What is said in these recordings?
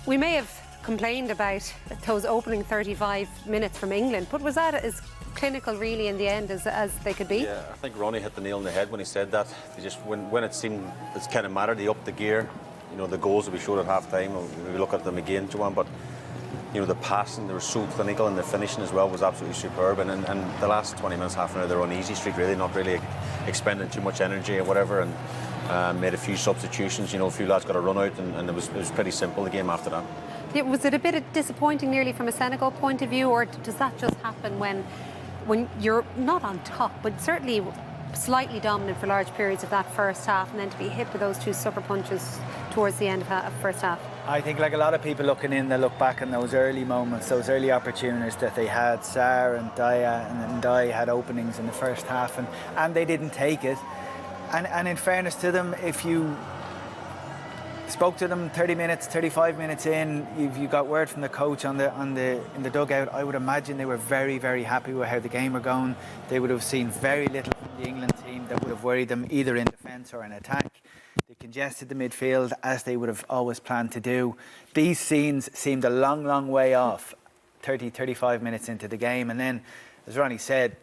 We may have complained about those opening 35 minutes from England, but was that as clinical really in the end as they could be? Yeah, I think Ronnie hit the nail on the head when he said that. They just, when it seemed it's kind of mattered, they upped the gear. You know, the goals that we showed at half time, we look at them again, Joanne, but you know, the passing, they were so clinical, and the finishing as well was absolutely superb. And the last 20 minutes, half an hour, they're on easy street, really, not really expending too much energy or whatever, and made a few substitutions. You know, a few lads got a run out, and it was pretty simple, the game after that. Yeah, was it a bit disappointing nearly from a Senegal point of view, or does that just happen when you're not on top, but certainly slightly dominant for large periods of that first half, and then to be hit with those two sucker punches towards the end of first half? I think, like a lot of people looking in, they look back on those early moments, those early opportunities that they had. Sarr and Daya and Ndai had openings in the first half, and they didn't take it. And in fairness to them, if you spoke to them 30 minutes, 35 minutes in, you got word from the coach in the dugout, I would imagine they were very, very happy with how the game were going. They would have seen very little from the England team that would have worried them either in defence or in attack. They congested the midfield as they would have always planned to do. These scenes seemed a long, long way off 30, 35 minutes into the game. And then, as Ronnie said,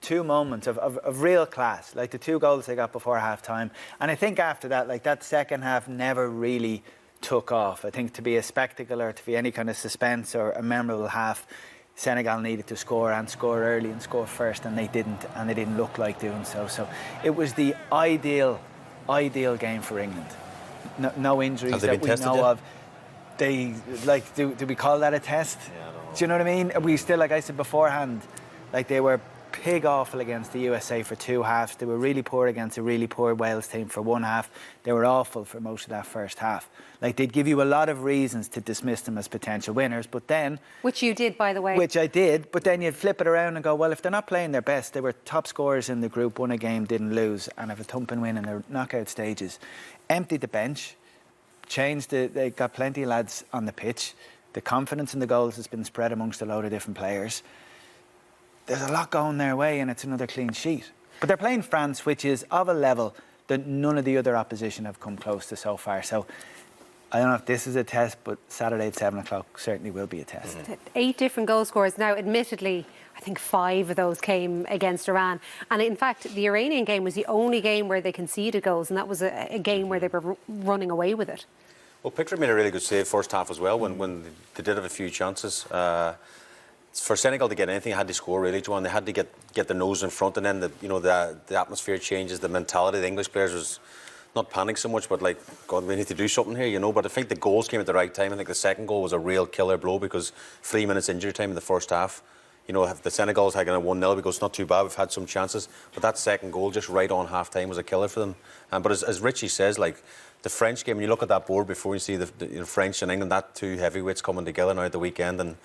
two moments of real class, like the two goals they got before half-time. And I think after that, like that second half never really took off. I think to be a spectacle or to be any kind of suspense or a memorable half, Senegal needed to score and score early and score first, and they didn't look like doing so. So it was the ideal game for England. No injuries that we know of. They do we call that a test? Yeah, I don't know. Do you know what I mean? We still, like I said beforehand, like they were pig awful against the USA for two halves. They were really poor against a really poor Wales team for one half. They were awful for most of that first half. Like, they'd give you a lot of reasons to dismiss them as potential winners, but then... Which you did, by the way. Which I did, but then you'd flip it around and go, well, if they're not playing their best, they were top scorers in the group, won a game, didn't lose, and have a thumping win in their knockout stages. Emptied the bench, they got plenty of lads on the pitch. The confidence in the goals has been spread amongst a load of different players. There's a lot going their way, and it's another clean sheet. But they're playing France, which is of a level that none of the other opposition have come close to so far. So I don't know if this is a test, but Saturday at 7 o'clock certainly will be a test. 8 different goal scorers. Now, admittedly, I think 5 of those came against Iran. And in fact, the Iranian game was the only game where they conceded goals, and that was a game where they were running away with it. Well, Pickford made a really good save first half as well when they did have a few chances. For Senegal to get anything, they had to score, really, Joanne. They had to get their nose in front, and then the atmosphere changes, the mentality of the English players was not panic so much, but like, God, we need to do something here, you know. But I think the goals came at the right time. I think the second goal was a real killer blow because 3 minutes injury time in the first half. You know, the Senegals had a 1-0 because it's not too bad. We've had some chances, but that second goal just right on half time was a killer for them. But as Richie says, like, the French game, when you look at that board before you see the French and England, that two heavyweights coming together now at the weekend, and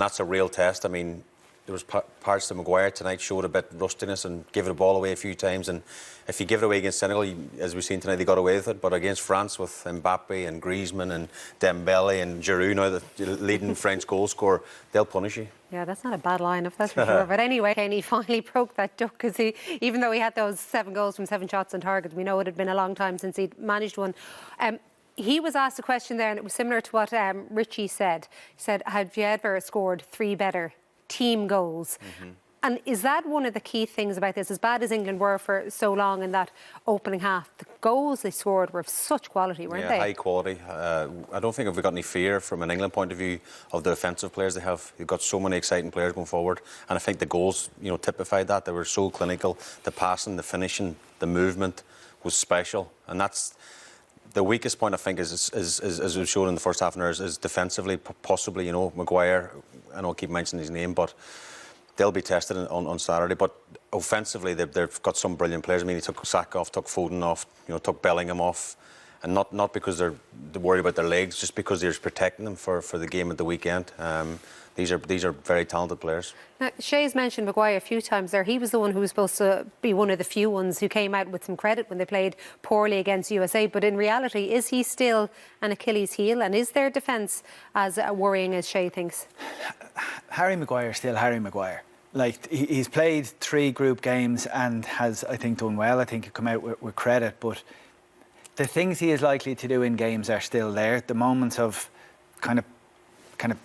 that's a real test. I mean, there was parts that Maguire tonight showed a bit of rustiness and gave the ball away a few times. And if you give it away against Senegal, as we've seen tonight, they got away with it. But against France with Mbappe and Griezmann and Dembele and Giroud, now the leading French goal scorer, they'll punish you. Yeah, that's not a bad lineup, that's for sure. But anyway, he finally broke that duck because even though he had those 7 goals from 7 shots on target, we know it had been a long time since he'd managed one. He was asked a question there, and it was similar to what Richie said. He said, have you ever scored 3 better team goals? And is that one of the key things about this? As bad as England were for so long in that opening half, the goals they scored were of such quality, weren't they? Yeah, high quality. I don't think we've got any fear from an England point of view of the offensive players they have. They've got so many exciting players going forward, and I think the goals, you know, typified that. They were so clinical. The passing, the finishing, the movement was special, and that's the weakest point. I think is as we've shown in the first half an hour is defensively, possibly. You know, Maguire. I know I keep mentioning his name, but they'll be tested on Saturday. But offensively, they've got some brilliant players. I mean, he took Saka off, took Foden off, you know, took Bellingham off, and not because they're worried about their legs, just because they're protecting them for the game at the weekend. These are very talented players. Now, Shay's mentioned Maguire a few times there. He was the one who was supposed to be one of the few ones who came out with some credit when they played poorly against USA. But in reality, is he still an Achilles heel? And is their defence as worrying as Shay thinks? Harry Maguire is still Harry Maguire. Like, he's played 3 group games and has, I think, done well. I think he'll come out with credit. But the things he is likely to do in games are still there. The moments of kind of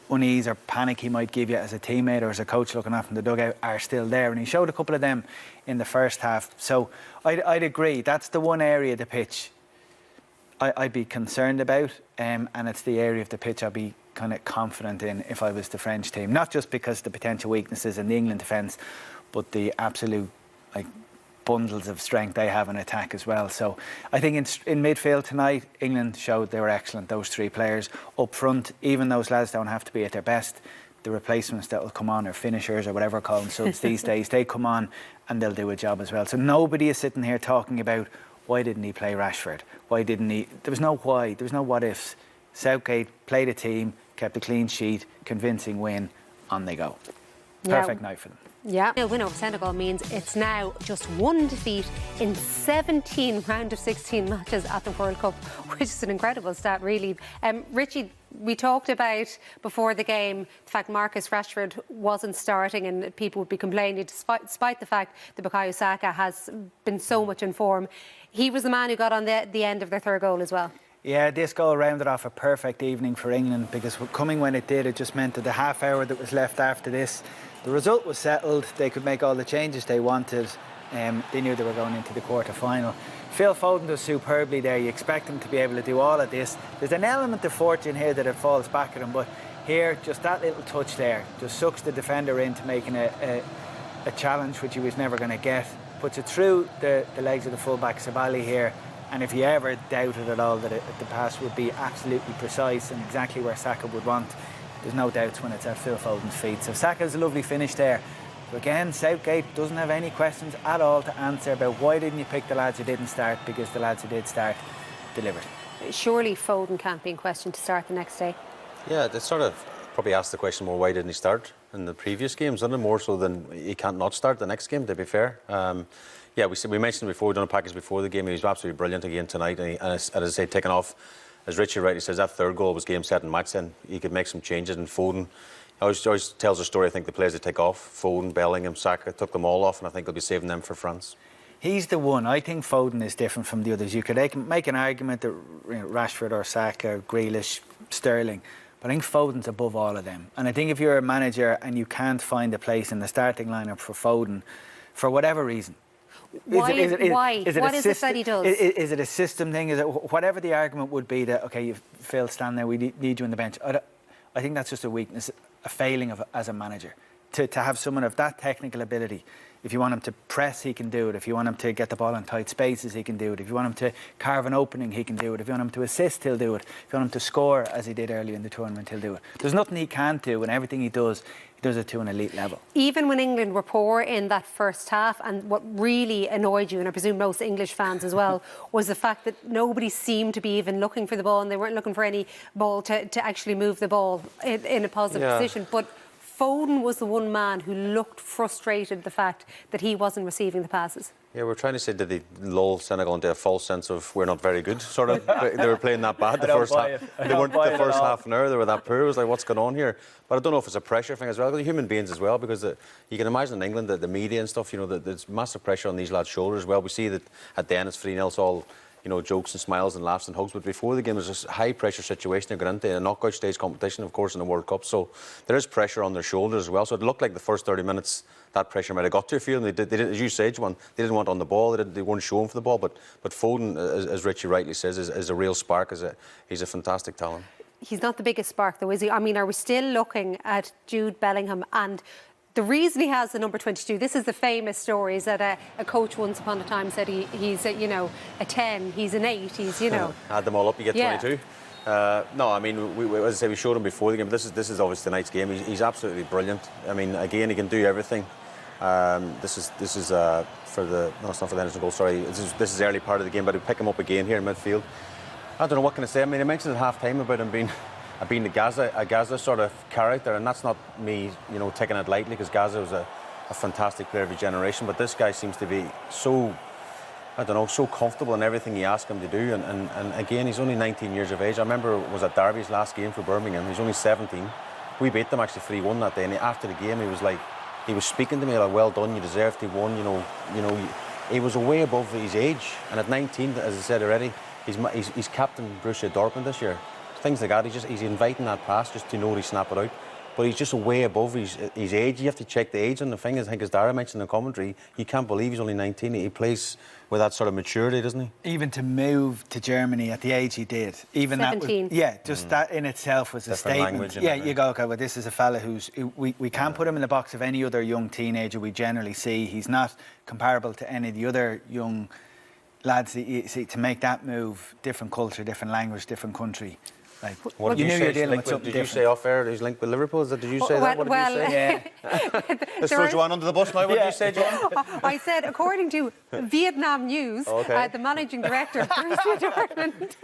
unease or panic he might give you as a teammate or as a coach looking after the dugout are still there, and he showed a couple of them in the first half. So I'd agree, that's the one area of the pitch I'd be concerned about, and it's the area of the pitch I'd be kind of confident in if I was the French team, not just because of the potential weaknesses in the England defence, but the absolute bundles of strength they have in attack as well. So I think in midfield tonight, England showed they were excellent, those three players. Up front, even those lads don't have to be at their best. The replacements that will come on, or finishers or whatever call them subs these days, they come on and they'll do a job as well. So nobody is sitting here talking about why didn't he play Rashford? Why didn't he? There was no why, there was no what ifs. Southgate played a team, kept a clean sheet, convincing win, on they go. Perfect night for them. Yeah. A win over Senegal means it's now just one defeat in 17 round of 16 matches at the World Cup, which is an incredible stat, really. Richie, we talked about before the game the fact Marcus Rashford wasn't starting and people would be complaining, despite the fact that Bukayo Saka has been so much in form. He was the man who got on the end of their third goal as well. Yeah, this goal rounded off a perfect evening for England, because coming when it did, it just meant that the half hour that was left after this, the result was settled. They could make all the changes they wanted. They knew they were going into the quarter-final. Phil Foden does superbly there. You expect him to be able to do all of this. There's an element of fortune here that it falls back at him, but here, just that little touch there just sucks the defender into making a challenge which he was never going to get. Puts it through the legs of the fullback Sabali here. And if you ever doubted at all that the pass would be absolutely precise and exactly where Saka would want, there's no doubts when it's at Phil Foden's feet. So Saka's a lovely finish there. But again, Southgate doesn't have any questions at all to answer about why didn't you pick the lads who didn't start, because the lads who did start delivered. Surely Foden can't be in question to start the next day. Yeah, they sort of probably asked the question more, why didn't he start in the previous games? Isn't it more so than he can't not start the next game, to be fair? Yeah, we mentioned before, we've done a package before the game. He was absolutely brilliant again tonight. And as I say, taking off, as Richie rightly says, that third goal was game, set and match. Then he could make some changes. And Foden always tells a story. I think the players that take off, Foden, Bellingham, Saka, took them all off, and I think he'll be saving them for France. He's the one. I think Foden is different from the others. You could make an argument that Rashford or Saka, Grealish, Sterling, but I think Foden's above all of them. And I think if you're a manager and you can't find a place in the starting lineup for Foden, for whatever reason, Why? Is it What is it that he does? Is it a system thing? Is it whatever the argument would be that, okay, you Phil, stand there, we need you on the bench? I think that's just a weakness, a failing as a manager. To have someone of that technical ability. If you want him to press, he can do it. If you want him to get the ball in tight spaces, he can do it. If you want him to carve an opening, he can do it. If you want him to assist, he'll do it. If you want him to score, as he did earlier in the tournament, he'll do it. There's nothing he can't do, and everything he does it to an elite level. Even when England were poor in that first half, and what really annoyed you, and I presume most English fans as well, was the fact that nobody seemed to be even looking for the ball, and they weren't looking for any ball to actually move the ball in a positive position. But Foden was the one man who looked frustrated the fact that he wasn't receiving the passes. Yeah, we're trying to say, did they lull Senegal into a false sense of we're not very good, sort of? They were playing that bad the first half. They weren't the first half an hour, they were that poor. It was like, what's going on here? But I don't know if it's a pressure thing as well, because human beings as well, because you can imagine in England that the media and stuff, there's massive pressure on these lads' shoulders as well. We see that at the end it's 3-0, it's all jokes and smiles and laughs and hugs, but before the game there's this high pressure situation they're going into, a knockout stage competition, of course, in the World Cup, so there is pressure on their shoulders as well. So it looked like the first 30 minutes that pressure might have got to a few, and they didn't, as you said, Juan, they didn't want on the ball, they weren't showing for the ball, but Foden, as Richie rightly says, is a real spark, he's a fantastic talent. He's not the biggest spark though, is he? I mean, are we still looking at Jude Bellingham? And the reason he has the number 22, this is the famous story, is that a coach once upon a time said he's a 10, he's an 8, he's, Add them all up, you get 22. No, I mean, as I say, we showed him before the game, but this is obviously tonight's game. He's absolutely brilliant. I mean, again, he can do everything. This is for the... No, it's not for the Henderson goal, sorry. This is early part of the game, but he'll pick him up again here in midfield. I don't know, what can I say? I mean, I mentioned at half-time about him being a Gaza sort of character, and that's not me, taking it lightly, because Gaza was a fantastic player of his generation, but this guy seems to be so, so comfortable in everything you ask him to do, and again, he's only 19 years of age. I remember it was at Derby's last game for Birmingham. He's only 17. We beat them actually 3-1 that day, and after the game, he was speaking to me like, well done, you deserved to win, he was way above his age, and at 19, as I said already, he's captain Borussia Dortmund this year. things like that. He's inviting that pass just to know he snap it out. But he's just way above his age. You have to check the age on the thing. I think as Dara mentioned in the commentary, you can't believe he's only 19. He plays with that sort of maturity, doesn't he? Even to move to Germany at the age he did, even 17. that was, that in itself was a statement. Language, you go, okay, well, this is a fella we can't put him in the box of any other young teenager we generally see. He's not comparable to any of the other young lads that you see. To make that move, different culture, different language, different country. Like, what did you say? Did you say off air he's linked with Liverpool? Did you say that? What did you say? Let's throw Joanne under the bus now. What did you say, Joanne? I said, according to Vietnam News, the managing director of Borussia Dortmund,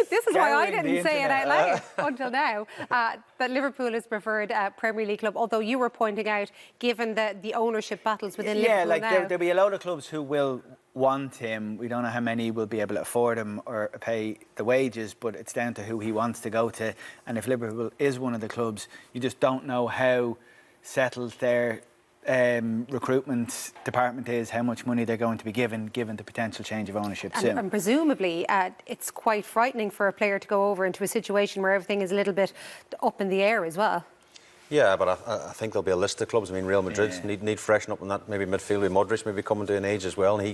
this is why I didn't say it out loud until now, that Liverpool is preferred Premier League club, although you were pointing out, given the ownership battles within Liverpool like now. there'll be a load of clubs who will want him. We don't know how many will be able to afford him or pay the wages, but it's down to who he wants to go to. And if Liverpool is one of the clubs, you just don't know how settled their recruitment department is, how much money they're going to be given the potential change of ownership soon. And presumably it's quite frightening for a player to go over into a situation where everything is a little bit up in the air as well. Yeah, but I think there'll be a list of clubs. I mean, Real Madrid need freshen up on that. Maybe midfield with Modric maybe coming to an age as well, and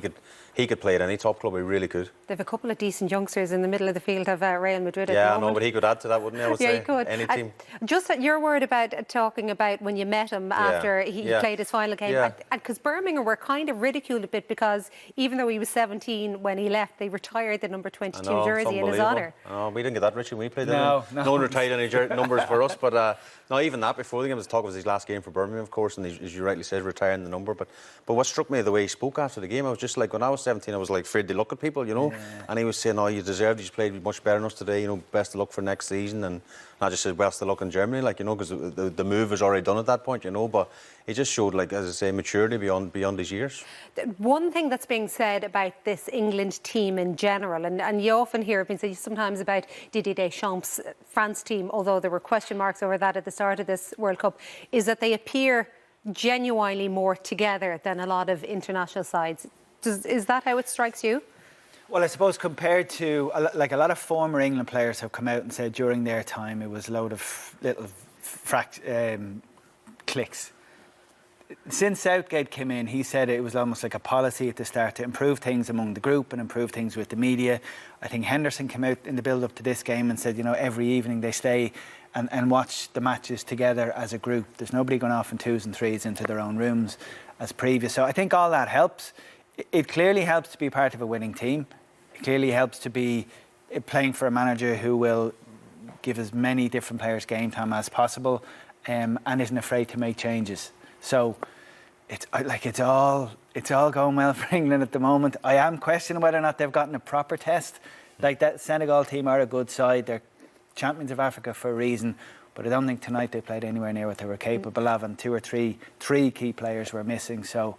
he could play at any top club. He really could. They've a couple of decent youngsters in the middle of the field of Real Madrid at the moment. moment. Yeah, I know, but he could add to that, wouldn't he? I would say. He could. Any team. Just your word about talking about when you met him after he played his final game. Because Birmingham were kind of ridiculed a bit because even though he was 17 when he left, they retired the number 22 jersey in his honour. Oh, we didn't get that, Richie, when we played. No. No one retired any numbers for us, but no, even that before the game was talk of his last game for Birmingham, of course, and as you rightly said, retiring the number. But what struck me, the way he spoke after the game, I was just like, when I was 17, I was like afraid to look at people, you know. And he was saying, "Oh, you deserved it. You played much better than us today. You know, best of luck for next season." And I just said, "Best of luck in Germany," like, you know, because the move was already done at that point, you know. But he just showed, like, as I say, maturity beyond his years. One thing that's being said about this England team in general, and you often hear it being said sometimes about Didier Deschamps' France team, although there were question marks over that at the start of this World Cup, is that they appear genuinely more together than a lot of international sides. Is that how it strikes you? Well, I suppose compared to, like, a lot of former England players have come out and said during their time it was a load of little cliques. Since Southgate came in, he said it was almost like a policy at the start to improve things among the group and improve things with the media. I think Henderson came out in the build-up to this game and said, you know, every evening they stay and watch the matches together as a group. There's nobody going off in twos and threes into their own rooms as previous. So I think all that helps. It clearly helps to be part of a winning team. It clearly helps to be playing for a manager who will give as many different players game time as possible and isn't afraid to make changes. So it's all going well for England at the moment. I am questioning whether or not they've gotten a proper test. Like, that Senegal team are a good side. They're champions of Africa for a reason. But I don't think tonight they played anywhere near what they were capable of. And three key players were missing. So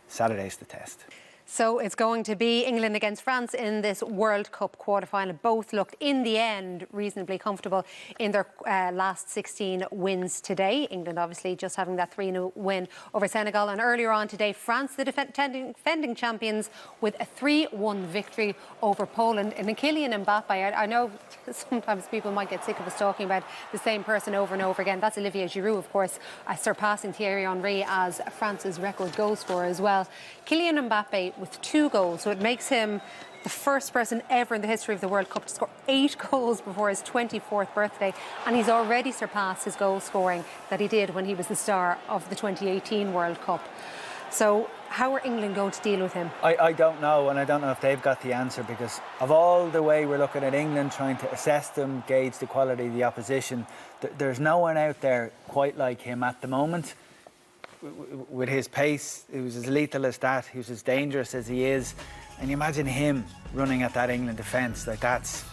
Saturday's the test. So it's going to be England against France in this World Cup quarter-final. Both looked, in the end, reasonably comfortable in their last 16 wins today. England, obviously, just having that 3-0 win over Senegal. And earlier on today, France, the defending champions, with a 3-1 victory over Poland. And Kylian Mbappe, I know sometimes people might get sick of us talking about the same person over and over again. That's Olivier Giroud, of course, surpassing Thierry Henry as France's record goal scorer as well. Kylian Mbappe with 2 goals, so it makes him the first person ever in the history of the World Cup to score 8 goals before his 24th birthday, and he's already surpassed his goal scoring that he did when he was the star of the 2018 World Cup. So how are England going to deal with him? I don't know, and I don't know if they've got the answer, because of all the way we're looking at England, trying to assess them, gauge the quality of the opposition, there's no one out there quite like him at the moment. With his pace, he was as lethal as that. He was as dangerous as he is. And you imagine him running at that England defence, like, that's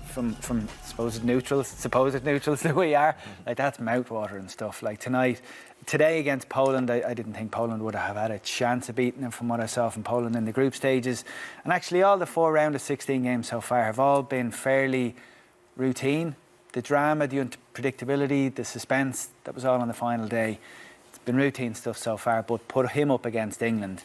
from supposed neutrals that we are, like, that's mouthwater stuff. Like today against Poland, I didn't think Poland would have had a chance of beating them from what I saw from Poland in the group stages. And actually all the 4 round of 16 games so far have all been fairly routine. The drama, the unpredictability, the suspense, that was all on the final day. Been routine stuff so far, but put him up against England,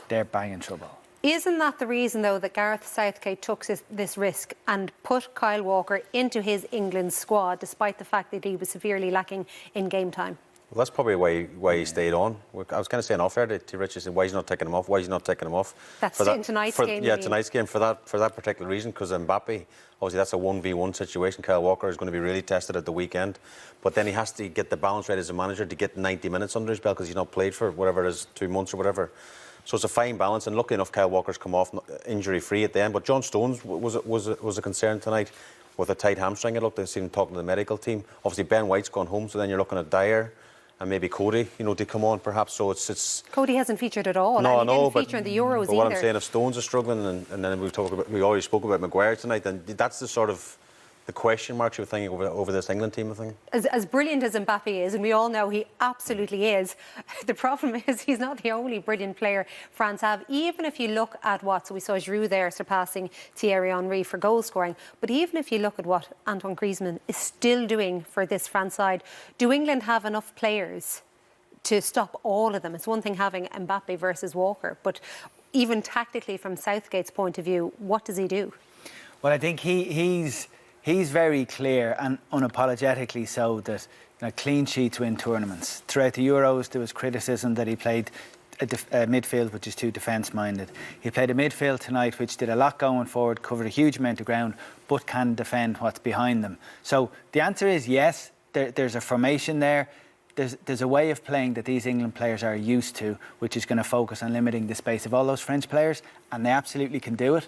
they're bang in trouble. Isn't that the reason, though, that Gareth Southgate took this risk and put Kyle Walker into his England squad, despite the fact that he was severely lacking in game time? Well, that's probably why he stayed on. I was kind of saying off air to Richard, why he's not taking him off, why he's not taking him off. That's in tonight's game. Yeah, tonight's game for that particular reason, because Mbappe, obviously that's a 1v1 situation. Kyle Walker is going to be really tested at the weekend, but then he has to get the balance right as a manager to get 90 minutes under his belt, because he's not played for whatever it is, 2 months or whatever. So it's a fine balance, and luckily enough, Kyle Walker's come off injury-free at the end. But John Stones was a concern tonight with a tight hamstring. I looked, I seen him talking to the medical team. Obviously, Ben White's gone home, so then you're looking at Dyer and maybe Cody, to come on perhaps. So it's Cody hasn't featured at all. No, and he didn't feature in the Euros but what either. I'm saying, if Stones is struggling, and then we already spoke about Maguire tonight, then that's the sort of the question marks you're thinking over this England team, I think. As brilliant as Mbappe is, and we all know he absolutely is, the problem is he's not the only brilliant player France have. Even if you look at so we saw Giroud there surpassing Thierry Henry for goal scoring, but even if you look at what Antoine Griezmann is still doing for this France side, do England have enough players to stop all of them? It's one thing having Mbappe versus Walker, but even tactically from Southgate's point of view, what does he do? Well, I think he's very clear, and unapologetically so, that clean sheets win tournaments. Throughout the Euros, there was criticism that he played a midfield which is too defence-minded. He played a midfield tonight which did a lot going forward, covered a huge amount of ground, but can defend what's behind them. So the answer is yes, there's a formation there. There's a way of playing that these England players are used to, which is going to focus on limiting the space of all those French players, and they absolutely can do it.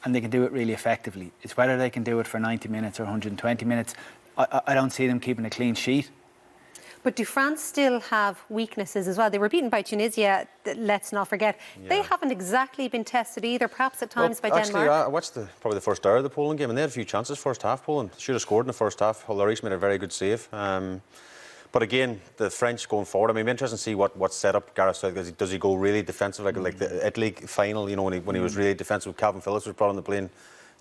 And they can do it really effectively. It's whether they can do it for 90 minutes or 120 minutes. I don't see them keeping a clean sheet. But do France still have weaknesses as well? They were beaten by Tunisia, let's not forget. Yeah. They haven't exactly been tested either, perhaps at times by Denmark. Actually, I watched probably the first hour of the Poland game, and they had a few chances first half, Poland. Should have scored in the first half. Lloris made a very good save. But again, the French going forward, I mean, it'll be interesting to see what setup Gareth Southgate does. He go really defensive, like the Italy final, when he was really defensive? Calvin Phillips was brought on the plane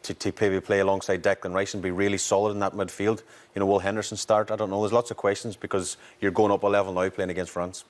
to play alongside Declan Rice and be really solid in that midfield. Will Henderson start? I don't know. There's lots of questions, because you're going up a level now playing against France.